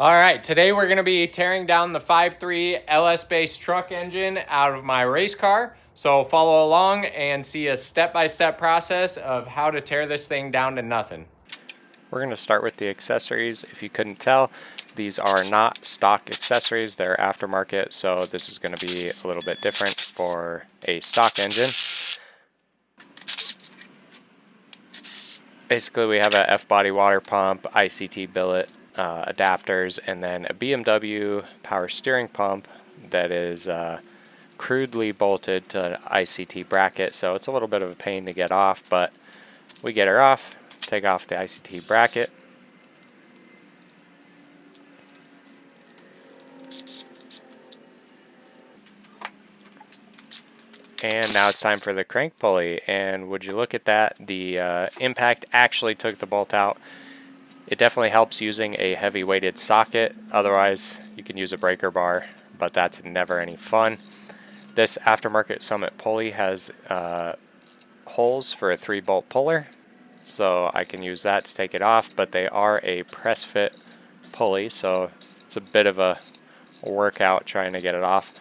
All right, today we're going to be tearing down the 5.3 LS-based truck engine out of my race car. So follow along and see a step-by-step process of how to tear this thing down to nothing. We're going to start with the accessories. If you couldn't tell, these are not stock accessories, they're aftermarket, so this is going to be a little bit different for a stock engine. Basically, we have a F-body water pump, ICT billet, adapters, and then a BMW power steering pump that is crudely bolted to an ICT bracket, so it's a little bit of a pain to get off, but we get her off, take off the ICT bracket. And now it's time for the crank pulley, and would you look at that, the impact actually took the bolt out. It definitely helps using a heavy weighted socket, otherwise you can use a breaker bar, but that's never any fun. This aftermarket Summit pulley has holes for a 3-bolt puller, so I can use that to take it off, but they are a press fit pulley, so it's a bit of a workout trying to get it off.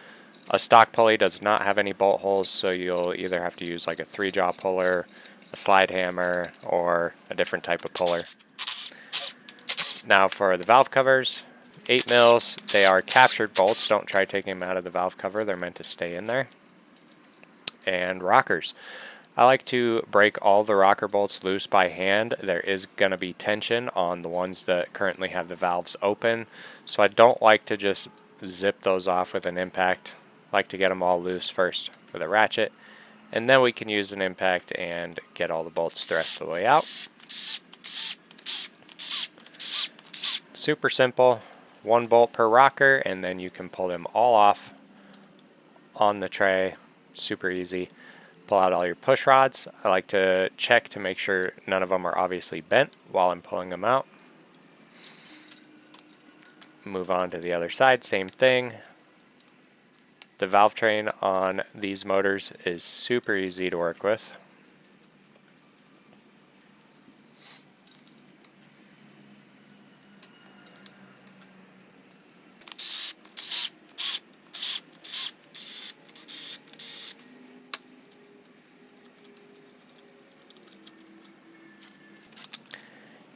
A stock pulley does not have any bolt holes, so you'll either have to use like a 3-jaw puller, a slide hammer, or a different type of puller. Now for the valve covers, 8 mils, they are captured bolts. Don't try taking them out of the valve cover, they're meant to stay in there. And rockers. I like to break all the rocker bolts loose by hand. There is going to be tension on the ones that currently have the valves open, so I don't like to just zip those off with an impact. I like to get them all loose first with a ratchet, and then we can use an impact and get all the bolts the rest of the way out. Super simple, 1 bolt per rocker, and then you can pull them all off on the tray. Super easy. Pull out all your push rods. I like to check to make sure none of them are obviously bent while I'm pulling them out. Move on to the other side, same thing. The valve train on these motors is super easy to work with.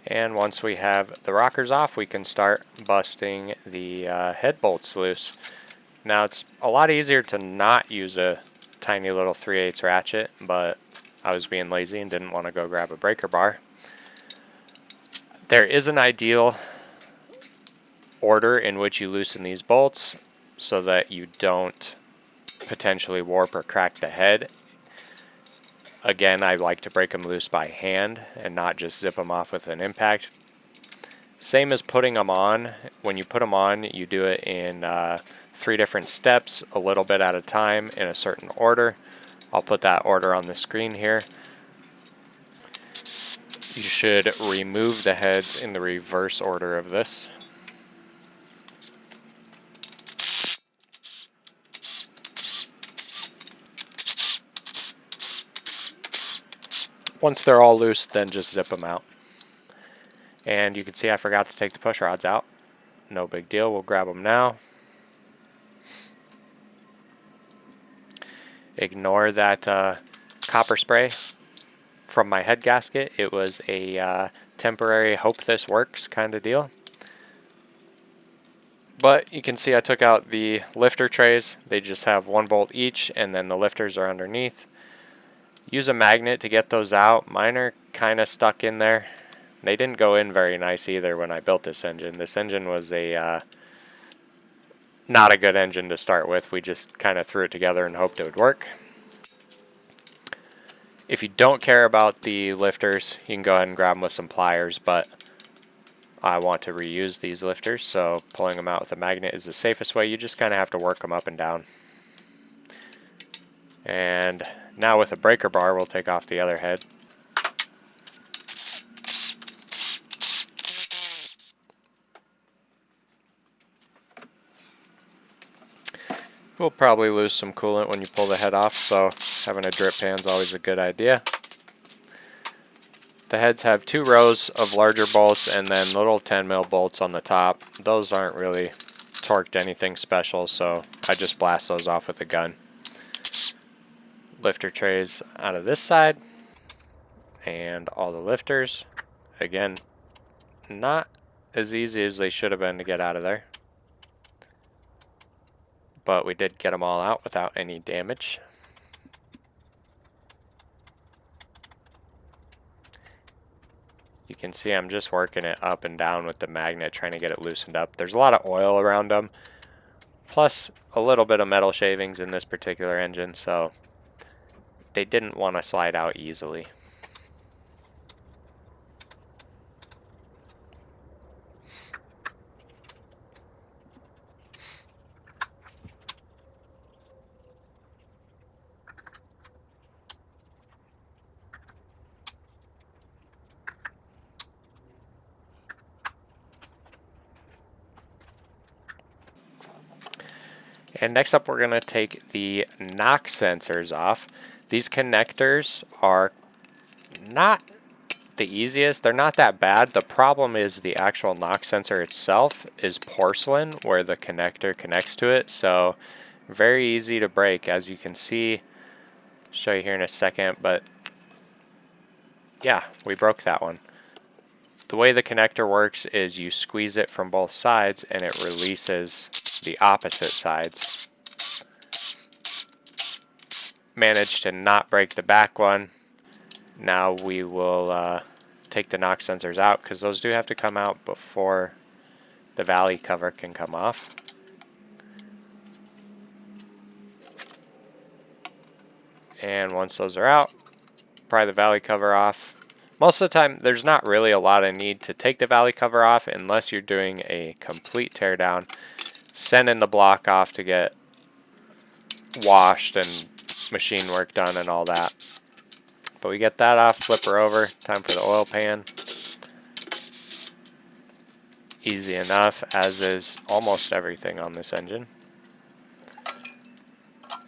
And once we have the rockers off, we can start busting the head bolts loose. Now it's a lot easier to not use a tiny little 3/8 ratchet, but I was being lazy and didn't want to go grab a breaker bar. There is an ideal order in which you loosen these bolts so that you don't potentially warp or crack the head. Again, I like to break them loose by hand and not just zip them off with an impact. Same as putting them on. When you put them on, you do it in 3 different steps, a little bit at a time, in a certain order. I'll put that order on the screen here. You should remove the heads in the reverse order of this. Once they're all loose, then just zip them out. And you can see I forgot to take the push rods out. No big deal, we'll grab them now. Ignore that copper spray from my head gasket. It was a temporary hope this works kind of deal. But you can see I took out the lifter trays. They just have 1 bolt each, and then the lifters are underneath. Use a magnet to get those out. Mine are kind of stuck in there. They didn't go in very nice either when I built this engine. This engine was a not a good engine to start with. We just kind of threw it together and hoped it would work. If you don't care about the lifters, you can go ahead and grab them with some pliers, but I want to reuse these lifters, so pulling them out with a magnet is the safest way. You just kind of have to work them up and down. And now with a breaker bar, we'll take off the other head. We'll probably lose some coolant when you pull the head off, so having a drip pan is always a good idea. The heads have 2 rows of larger bolts and then little 10mm bolts on the top. Those aren't really torqued anything special, so I just blast those off with a gun. Lifter trays out of this side, and all the lifters. Again, not as easy as they should have been to get out of there, but we did get them all out without any damage. You can see I'm just working it up and down with the magnet, trying to get it loosened up. There's a lot of oil around them, plus a little bit of metal shavings in this particular engine, so they didn't want to slide out easily. And next up, we're going to take the knock sensors off. These connectors are not the easiest. They're not that bad. The problem is the actual knock sensor itself is porcelain where the connector connects to it. So very easy to break, as you can see. I'll show you here in a second, but yeah, we broke that one. The way the connector works is you squeeze it from both sides and it releases the opposite sides. Managed to not break the back one. Now we will take the knock sensors out, because those do have to come out before the valley cover can come off. And once those are out, pry the valley cover off. Most of the time, there's not really a lot of need to take the valley cover off unless you're doing a complete teardown, sending the block off to get washed and machine work done and all that. But we get that off, flip her over, time for the oil pan. Easy enough, as is almost everything on this engine.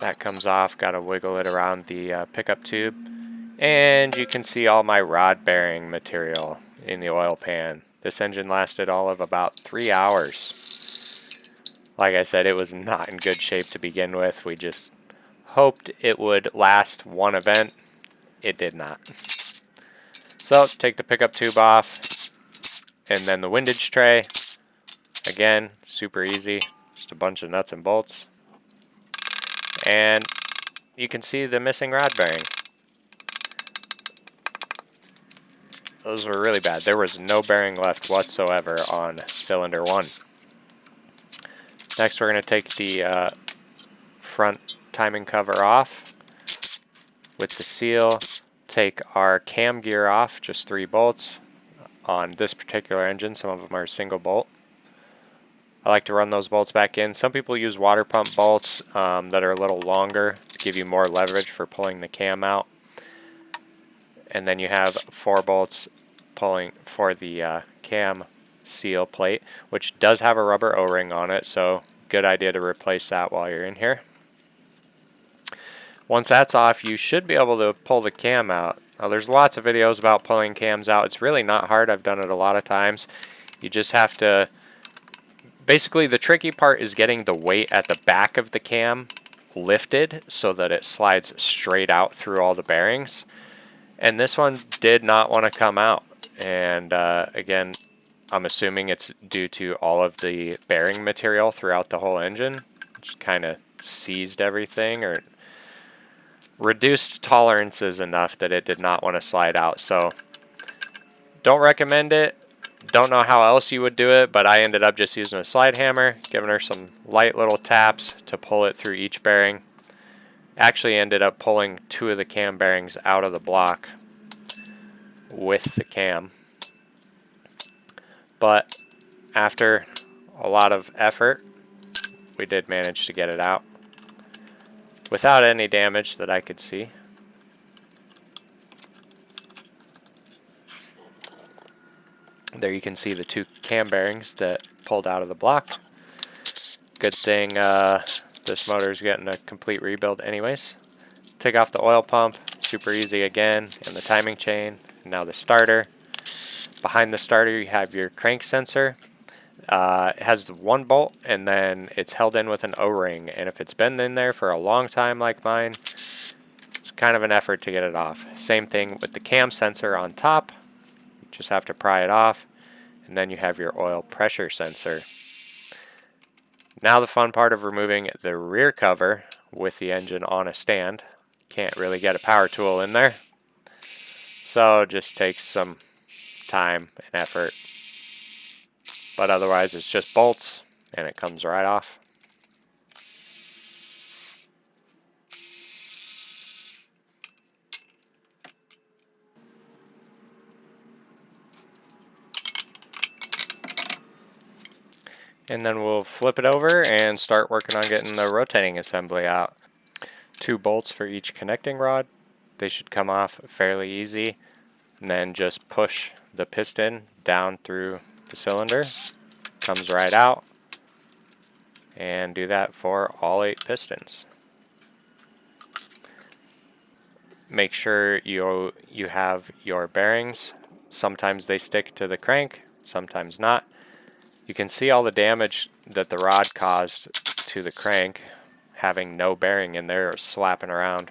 That comes off, got to wiggle it around the pickup tube. And you can see all my rod bearing material in the oil pan. This engine lasted all of about 3 hours. Like I said, it was not in good shape to begin with. We just hoped it would last one event. It did not. So take the pickup tube off, and then the windage tray. Again, super easy, just a bunch of nuts and bolts. And you can see the missing rod bearing. Those were really bad. There was no bearing left whatsoever on cylinder 1. Next, we're going to take the front timing cover off with the seal. Take our cam gear off, just 3 bolts. On this particular engine, some of them are single bolt. I like to run those bolts back in. Some people use water pump bolts that are a little longer to give you more leverage for pulling the cam out. And then you have 4 bolts pulling for the cam seal plate, which does have a rubber O-ring on it, so good idea to replace that while you're in here. Once that's off, you should be able to pull the cam out. Now, there's lots of videos about pulling cams out. It's really not hard. I've done it a lot of times. You just have to... Basically, the tricky part is getting the weight at the back of the cam lifted so that it slides straight out through all the bearings. And this one did not want to come out. And again, I'm assuming it's due to all of the bearing material throughout the whole engine, which kind of seized everything or reduced tolerances enough that it did not want to slide out. So don't recommend it. Don't know how else you would do it, but I ended up just using a slide hammer, giving her some light little taps to pull it through each bearing. Actually ended up pulling 2 of the cam bearings out of the block with the cam. But after a lot of effort, we did manage to get it out without any damage that I could see. There you can see the 2 cam bearings that pulled out of the block. Good thing this motor is getting a complete rebuild anyways. Take off the oil pump, super easy again, and the timing chain. Now the starter. Behind the starter you have your crank sensor. It has one bolt and then it's held in with an O-ring, and if it's been in there for a long time like mine, it's kind of an effort to get it off. Same thing with the cam sensor on top. You just have to pry it off, and then you have your oil pressure sensor. Now the fun part of removing the rear cover with the engine on a stand. Can't really get a power tool in there, so it just takes some time and effort. But otherwise it's just bolts and it comes right off. And then we'll flip it over and start working on getting the rotating assembly out. 2 bolts for each connecting rod. They should come off fairly easy. And then just push the piston down through the cylinder. Comes right out. And do that for all 8 pistons. Make sure you have your bearings. Sometimes they stick to the crank, sometimes not. You can see all the damage that the rod caused to the crank, having no bearing in there or slapping around.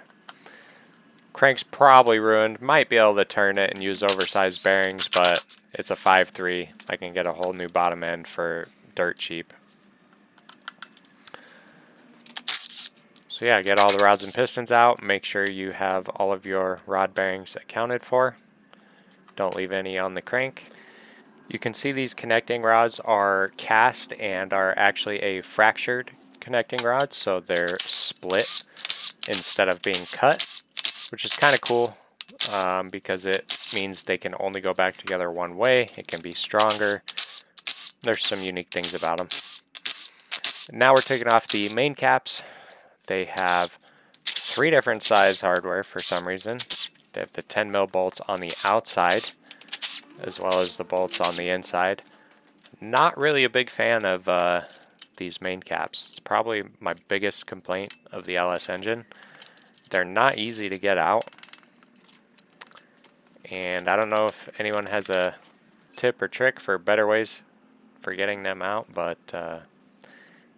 Crank's probably ruined. Might be able to turn it and use oversized bearings, but it's a 5.3. I can get a whole new bottom end for dirt cheap. So yeah, get all the rods and pistons out. Make sure you have all of your rod bearings accounted for. Don't leave any on the crank. You can see these connecting rods are cast and are actually a fractured connecting rod, so they're split instead of being cut, which is kind of cool because it means they can only go back together one way. It can be stronger. There's some unique things about them. Now we're taking off the main caps. They have 3 different size hardware for some reason. They have the 10mm bolts on the outside, as well as the bolts on the inside. Not really a big fan of these main caps. It's probably my biggest complaint of the LS engine. They're not easy to get out. And I don't know if anyone has a tip or trick for better ways for getting them out, but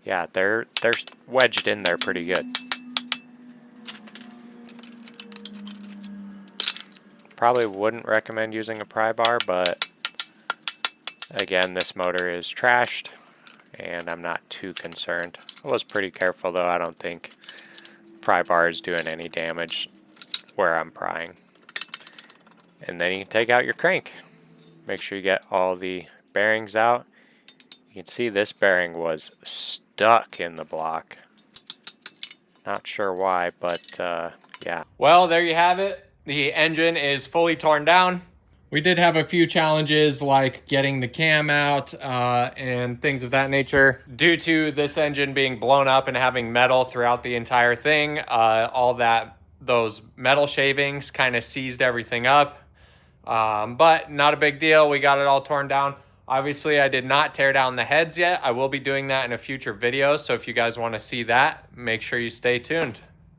yeah, they're wedged in there pretty good. Probably wouldn't recommend using a pry bar, but again, this motor is trashed and I'm not too concerned. I was pretty careful though. I don't think pry bar is doing any damage where I'm prying. And then you can take out your crank. Make sure you get all the bearings out. You can see this bearing was stuck in the block. Not sure why, but yeah. Well, there you have it. The engine is fully torn down. We did have a few challenges like getting the cam out and things of that nature. Due to this engine being blown up and having metal throughout the entire thing, those metal shavings kind of seized everything up. But not a big deal. We got it all torn down. Obviously, I did not tear down the heads yet. I will be doing that in a future video. So if you guys want to see that, make sure you stay tuned.